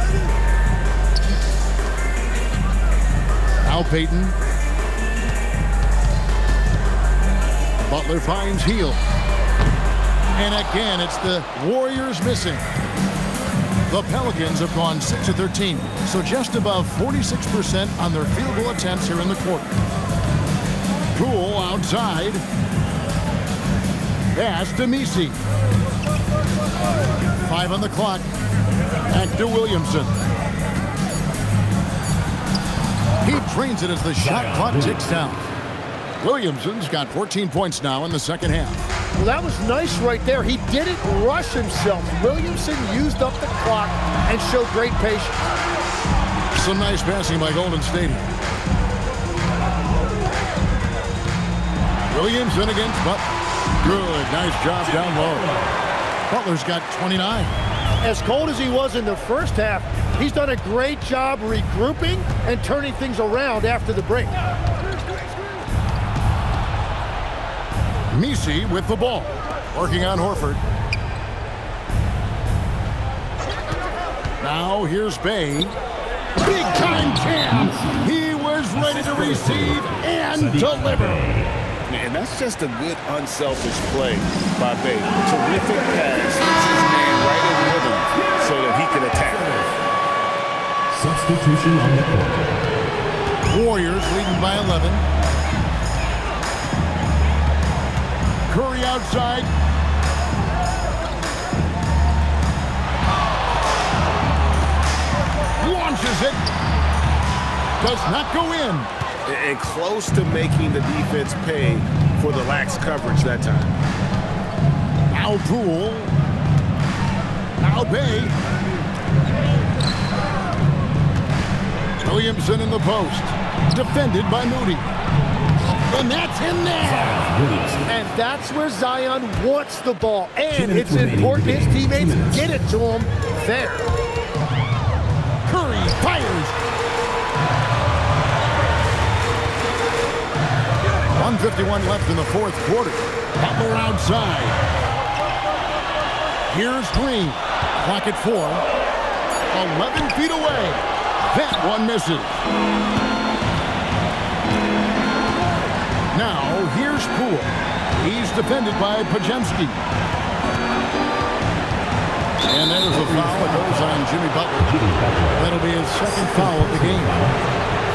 Now Payton. Butler finds Hield. And again, it's the Warriors missing. The Pelicans have gone 6 of 13, so just above 46% on their field goal attempts here in the quarter. Poole outside. Pass to Messi. 5 on the clock. Back to Williamson. He drains it as the shot clock ticks down. Williamson's got 14 points now in the second half. Well, that was nice right there. He didn't rush himself. Williamson used up the clock and showed great patience. Some nice passing by Golden State. Williamson against Butler. Good, nice job down low. Butler's got 29. As cold as he was in the first half, he's done a great job regrouping and turning things around after the break. Messi with the ball, working on Horford. Now here's Bay. Big time jam. He was ready to receive and deliver. And that's just a good unselfish play by Bay. Terrific pass. Puts his man right in rhythm so that he can attack. Substitution on the court. Warriors leading by 11. Curry outside. Launches it. Does not go in. And close to making the defense pay for the lax coverage that time. Now Poole. Now Bay. Williamson in the post. Defended by Moody. And that's in there. And that's where Zion wants the ball. And it's important his teammates get it to him there. Curry fires. 1:51 left in the fourth quarter. Butler outside. Here's Green. Clock at 4. 11 feet away. That one misses. Now, here's Poole. He's defended by Pajemski. And that is a foul that goes on Jimmy Butler. That'll be his second foul of the game.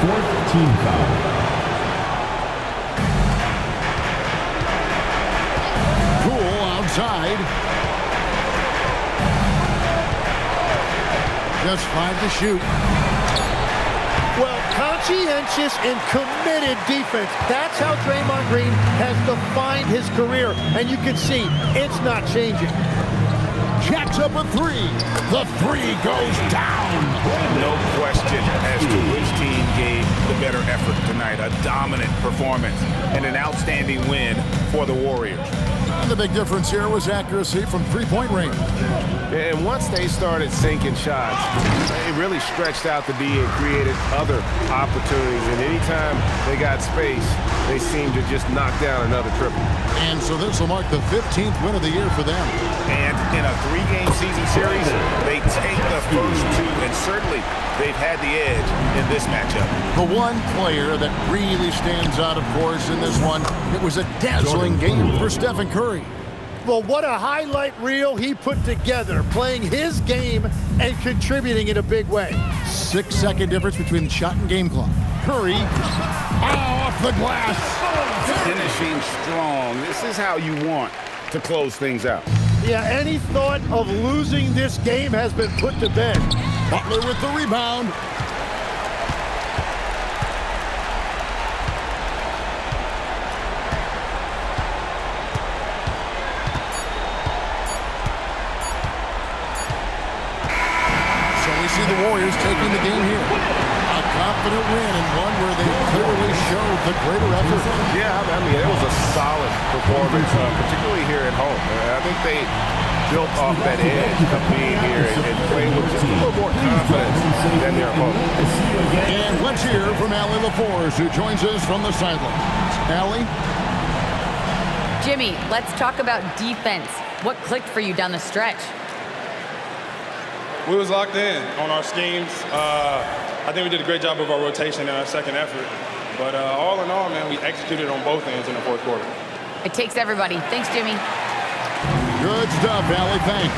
Fourth team foul. Poole outside. Just 5 to shoot. Well, Conscientious and committed defense. That's how Draymond Green has defined his career. And you can see it's not changing. Jacks up a three. The three goes down. No question as to which team gave the better effort tonight. A dominant performance and an outstanding win for the Warriors. And the big difference here was accuracy from three-point range. And once they started sinking shots, it really stretched out the D and created other opportunities. And anytime they got space, they seemed to just knock down another triple. And so this will mark the 15th win of the year for them. And in a three-game season series, they take the first two, and certainly they've had the edge in this matchup. The one player that really stands out, of course, in this one, it was a dazzling game for Stephen Curry. Well, what a highlight reel he put together, playing his game and contributing in a big way. 6-second difference between the shot and game clock. Curry, off the glass. Finishing strong. This is how you want to close things out. Yeah, any thought of losing this game has been put to bed. Butler with the rebound. See the Warriors taking the game here. A confident win and one where they clearly showed the greater effort. Yeah, I mean, it was a solid performance, particularly here at home. I think they built off that edge of being here and playing with just a little more confidence than their opponent. And let's hear from Allie LaForce, who joins us from the sidelines. Allie? Jimmy, let's talk about defense. What clicked for you down the stretch? We was locked in on our schemes. I think we did a great job of our rotation and our second effort. But all in all, man, we executed on both ends in the fourth quarter. It takes everybody. Thanks, Jimmy. Good stuff, Allie. Thanks.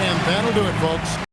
And that'll do it, folks.